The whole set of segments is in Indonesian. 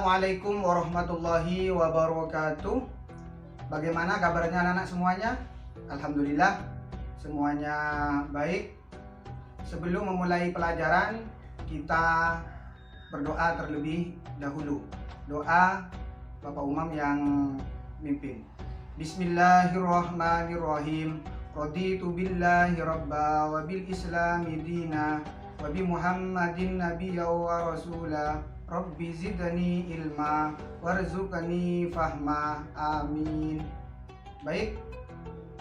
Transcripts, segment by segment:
Assalamualaikum warahmatullahi wabarakatuh. Bagaimana kabarnya anak-anak semuanya? Alhamdulillah semuanya baik. Sebelum memulai pelajaran, kita berdoa terlebih dahulu. Doa Bapak Umam yang mimpin. Bismillahirrahmanirrahim. Raditu billahi rabba wa bil islami dina wa bi Muhammadin nabiyya wa rasula. Rabbi zidni ilma warzuqni fahma. Amin. Baik,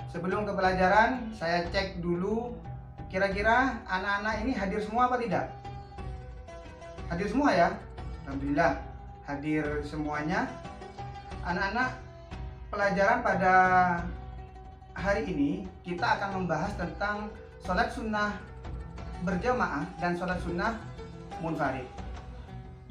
sebelum ke pelajaran saya cek dulu kira-kira anak-anak ini hadir semua apa tidak? Hadir semua ya? Alhamdulillah hadir semuanya. Anak-anak, pelajaran pada hari ini kita akan membahas tentang sholat sunnah berjamaah dan sholat sunnah munfarid.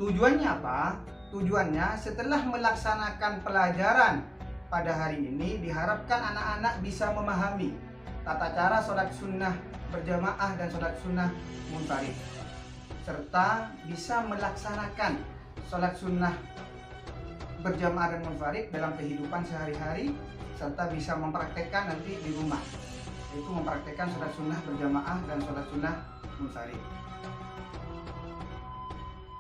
Tujuannya apa? Tujuannya setelah melaksanakan pelajaran pada hari ini diharapkan anak-anak bisa memahami tata cara sholat sunnah berjamaah dan sholat sunnah munfarid, serta bisa melaksanakan sholat sunnah berjamaah dan munfarid dalam kehidupan sehari-hari, serta bisa mempraktekkan nanti di rumah, yaitu mempraktekkan sholat sunnah berjamaah dan sholat sunnah munfarid.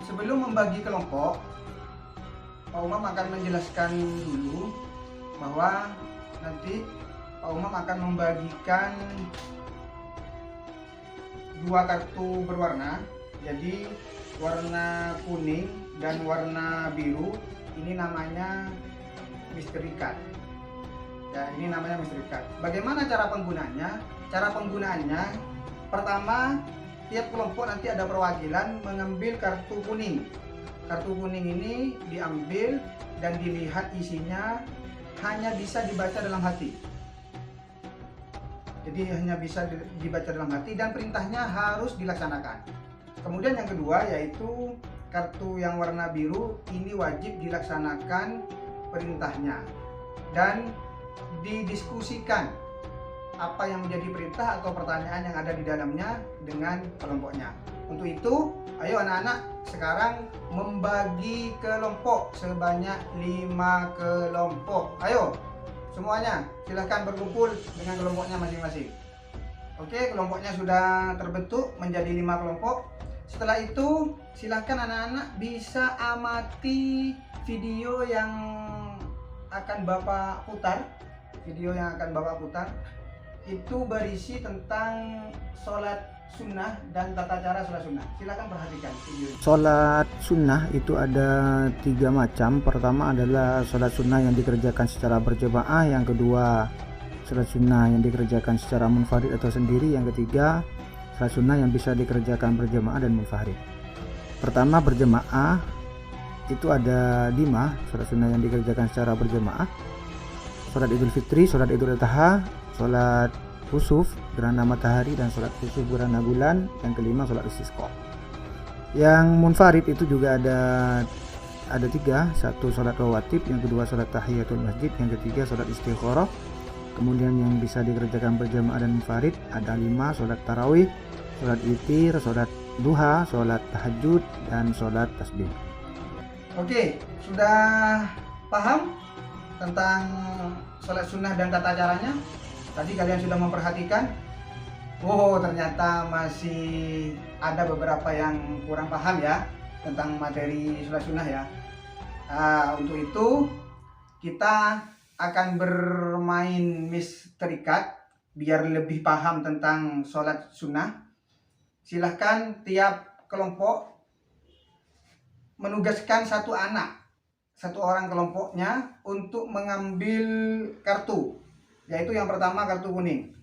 Sebelum membagi kelompok, Pak Umam akan menjelaskan dulu bahwa nanti Pak Umam akan membagikan dua kartu berwarna, jadi warna kuning dan warna biru. Ini namanya mystery card. Ya, ini namanya mystery card. Bagaimana cara penggunaannya? Cara penggunaannya, pertama, tiap kelompok nanti ada perwakilan mengambil kartu kuning. Kartu kuning ini diambil dan dilihat isinya hanya bisa dibaca dalam hati. Jadi hanya bisa dibaca dalam hati dan perintahnya harus dilaksanakan. Kemudian yang kedua yaitu kartu yang warna biru, ini wajib dilaksanakan perintahnya dan didiskusikan apa yang menjadi perintah atau pertanyaan yang ada di dalamnya dengan kelompoknya. Untuk itu, ayo anak-anak sekarang membagi kelompok sebanyak 5 kelompok. Ayo semuanya silahkan berkumpul dengan kelompoknya masing-masing. Oke, kelompoknya sudah terbentuk menjadi 5 kelompok. Setelah itu silahkan anak-anak bisa amati video yang akan Bapak putar. Video yang akan Bapak putar itu berisi tentang sholat sunnah dan tata cara sholat sunnah. Silakan perhatikan video ini. Sholat sunnah itu ada 3 macam. Pertama adalah sholat sunnah yang dikerjakan secara berjamaah. Yang kedua, sholat sunnah yang dikerjakan secara munfarid atau sendiri. Yang ketiga, sholat sunnah yang bisa dikerjakan berjamaah dan munfarid. Pertama, berjamaah itu ada 5 sholat sunnah yang dikerjakan secara berjamaah: sholat Idul Fitri, sholat Idul Adha, sholat khusuf gerhana matahari, dan sholat khusuf gerhana bulan. Yang kelima, sholat istisqa. Yang munfarid itu juga ada 3. Satu, sholat rawatib. Yang kedua, sholat tahiyatul masjid. Yang ketiga, sholat istikharah. Kemudian yang bisa dikerjakan berjamaah dan munfarid ada 5: sholat tarawih, sholat witir, sholat duha, sholat tahajud, dan sholat tasbih. Oke, sudah paham tentang sholat sunnah dan tata caranya? Tadi kalian sudah memperhatikan? Oh, ternyata masih ada beberapa yang kurang paham ya tentang materi sholat sunnah ya. Untuk itu kita akan bermain mystery card biar lebih paham tentang sholat sunnah. Silahkan tiap kelompok menugaskan satu orang kelompoknya untuk mengambil kartu, yaitu yang pertama kartu kuning.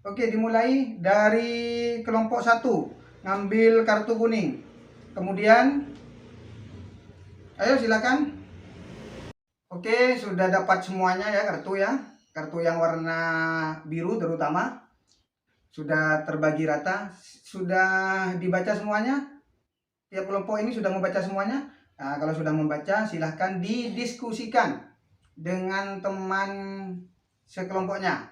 Oke, dimulai dari kelompok 1, ngambil kartu kuning. Kemudian ayo silakan. Oke, sudah dapat semuanya ya kartu ya. Kartu yang warna biru terutama sudah terbagi rata. Sudah dibaca semuanya? Tiap kelompok ini sudah membaca semuanya? Nah, kalau sudah membaca silahkan didiskusikan dengan teman sekelompoknya.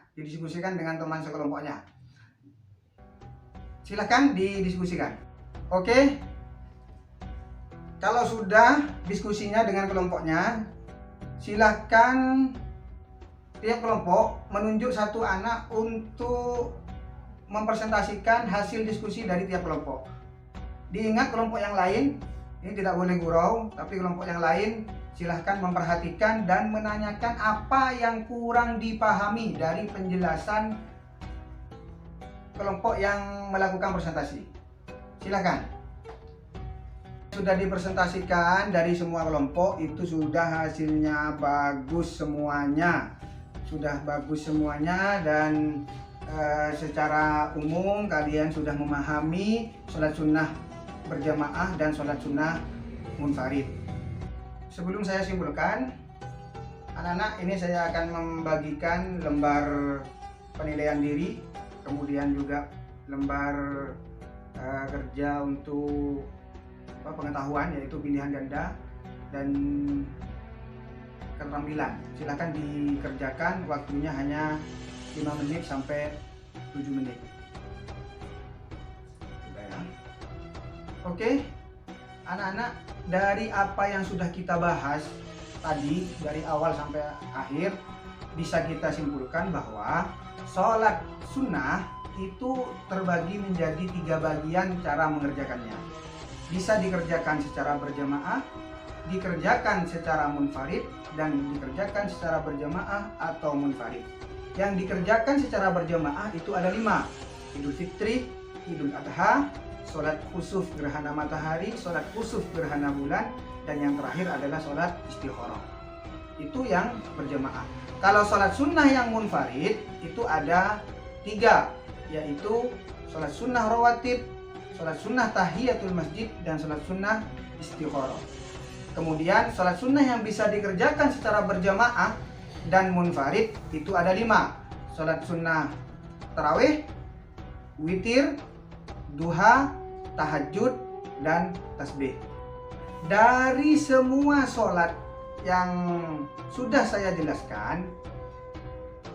Silahkan didiskusikan. Oke. Kalau sudah diskusinya dengan kelompoknya, silahkan tiap kelompok menunjuk satu anak untuk mempresentasikan hasil diskusi dari tiap kelompok. Diingat kelompok yang lain, ini tidak boleh gurau, tapi kelompok yang lain silahkan memperhatikan dan menanyakan apa yang kurang dipahami dari penjelasan kelompok yang melakukan presentasi. Silahkan. Sudah dipresentasikan dari semua kelompok, itu sudah hasilnya bagus semuanya. Sudah bagus semuanya dan secara umum kalian sudah memahami sholat sunnah berjamaah dan sholat sunnah munfarid. Sebelum saya simpulkan, anak-anak, ini saya akan membagikan lembar penilaian diri, kemudian juga lembar kerja untuk pengetahuan, yaitu pilihan ganda dan keterampilan. Silahkan dikerjakan, waktunya hanya 5 menit sampai 7 menit. Sudah ya. Oke, anak-anak, dari apa yang sudah kita bahas tadi dari awal sampai akhir, bisa kita simpulkan bahwa sholat sunnah itu terbagi menjadi 3 bagian cara mengerjakannya. Bisa dikerjakan secara berjamaah, dikerjakan secara munfarid, dan dikerjakan secara berjamaah atau munfarid. Yang dikerjakan secara berjamaah itu ada 5: Idul Fitri, Idul Adha, sholat khusuf gerhana matahari, sholat khusuf gerhana bulan, dan yang terakhir adalah sholat istikharah. Itu yang berjamaah. Kalau sholat sunnah yang munfarid itu ada 3, yaitu sholat sunnah rawatib, sholat sunnah tahiyatul masjid, dan sholat sunnah istikharah. Kemudian sholat sunnah yang bisa dikerjakan secara berjamaah dan munfarid itu ada 5: sholat sunnah tarawih, witir, duha, tahajud, dan tasbih. Dari semua sholat yang sudah saya jelaskan,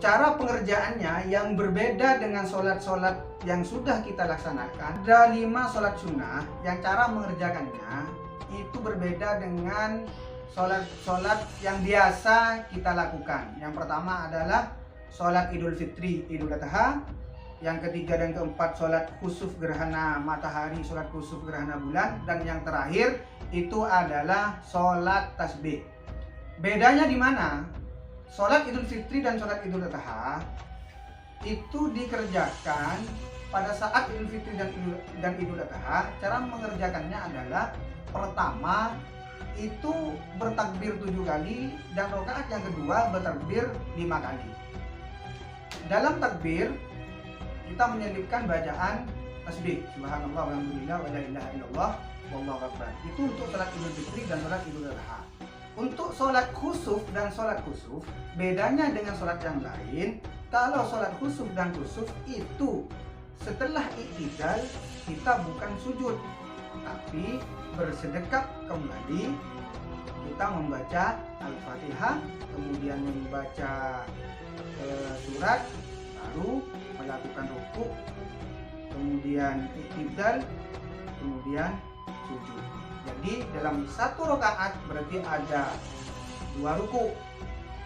cara pengerjaannya yang berbeda dengan sholat-sholat yang sudah kita laksanakan. Ada 5 sholat sunnah yang cara mengerjakannya itu berbeda dengan sholat-sholat yang biasa kita lakukan. Yang pertama adalah sholat Idul Fitri, Idul Adha. Yang ketiga dan keempat sholat khusuf gerhana matahari, sholat khusuf gerhana bulan. Dan yang terakhir itu adalah sholat tasbih. Bedanya di mana? Sholat Idul Fitri dan sholat Idul Adha itu dikerjakan pada saat Idul Fitri dan Idul Adha. Cara mengerjakannya adalah pertama itu bertakbir 7 kali dan rakaat yang kedua bertakbir 5 kali. Dalam takbir kita menyelipkan bacaan tasbih, subhanallah walhamdulillah wa la ilaha illallah wallahu akbar. Itu untuk sholat Idul Fitri dan sholat Idul Adha. Untuk sholat khusuf dan sholat khusuf, bedanya dengan sholat yang lain. Kalau sholat khusuf dan khusuf itu setelah i'tidal kita bukan sujud, tapi bersedekap kembali. Kita membaca Al-Fatihah, kemudian membaca surat, baru melakukan rukuk, kemudian i'tidal, kemudian sujud. Jadi dalam 1 rakaat berarti ada 2 rukuk.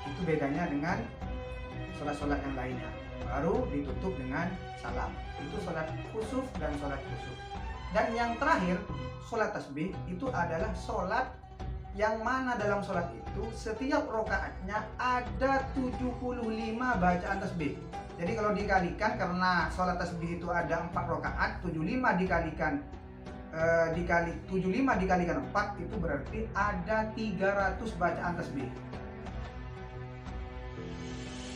Itu bedanya dengan sholat-sholat yang lainnya. Baru ditutup dengan salam. Itu sholat khusuf dan sholat khusuf. Dan yang terakhir, sholat tasbih itu adalah sholat yang mana dalam sholat itu setiap rakaatnya ada 75 bacaan tasbih. Jadi kalau dikalikan, karena sholat tasbih itu ada 4 rakaat, 75 dikalikan 4 itu berarti ada 300 bacaan tasbih.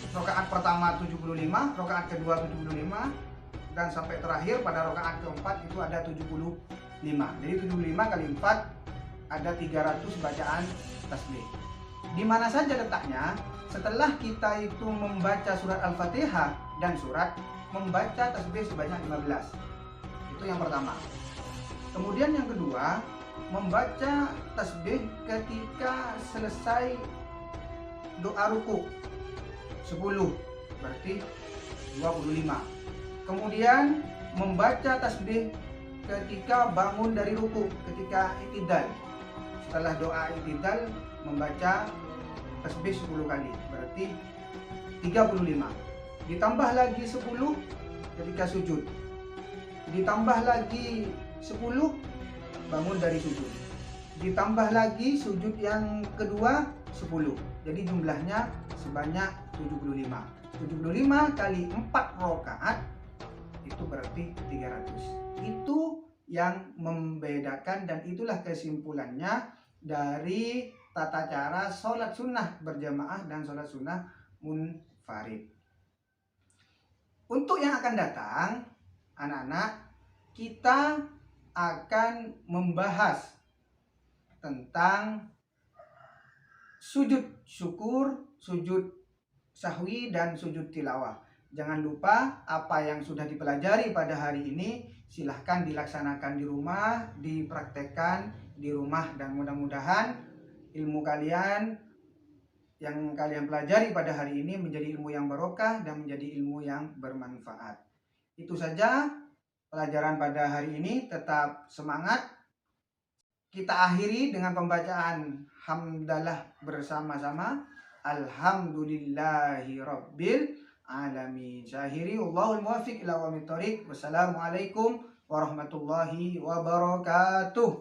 Rakaat pertama 75, rakaat kedua 75, dan sampai terakhir pada rakaat keempat itu ada 75. Jadi 75 kali 4 ada 300 bacaan tasbih. Di mana saja letaknya? Setelah kita itu membaca surat Al-Fatihah dan surat, membaca tasbih sebanyak 15. Itu yang pertama. Kemudian yang kedua, membaca tasbih ketika selesai doa ruku 10, berarti 25. Kemudian membaca tasbih ketika bangun dari ruku, ketika i'tidal setelah doa i'tidal membaca tasbih 10 kali, berarti 35. Ditambah lagi 10 ketika sujud. Ditambah lagi 10 bangun dari sujud. Ditambah lagi sujud yang kedua 10. Jadi jumlahnya sebanyak 75. 75 kali 4 rakaat itu berarti 300. Itu yang membedakan dan itulah kesimpulannya dari tata cara sholat sunnah berjamaah dan sholat sunnah munfarid. Untuk yang akan datang, anak-anak, kita akan membahas tentang sujud syukur, sujud sahwi, dan sujud tilawah. Jangan lupa apa yang sudah dipelajari pada hari ini silahkan dilaksanakan di rumah, dipraktekkan di rumah, dan mudah-mudahan ilmu kalian yang kalian pelajari pada hari ini menjadi ilmu yang barokah dan menjadi ilmu yang bermanfaat. Itu saja pelajaran pada hari ini. Tetap semangat. Kita akhiri dengan pembacaan hamdalah bersama-sama. Alhamdulillahi rabbil alamin. Syahiri Allahul muwaffiq ila aqwamit thoriq. Wassalamualaikum warahmatullahi wabarakatuh.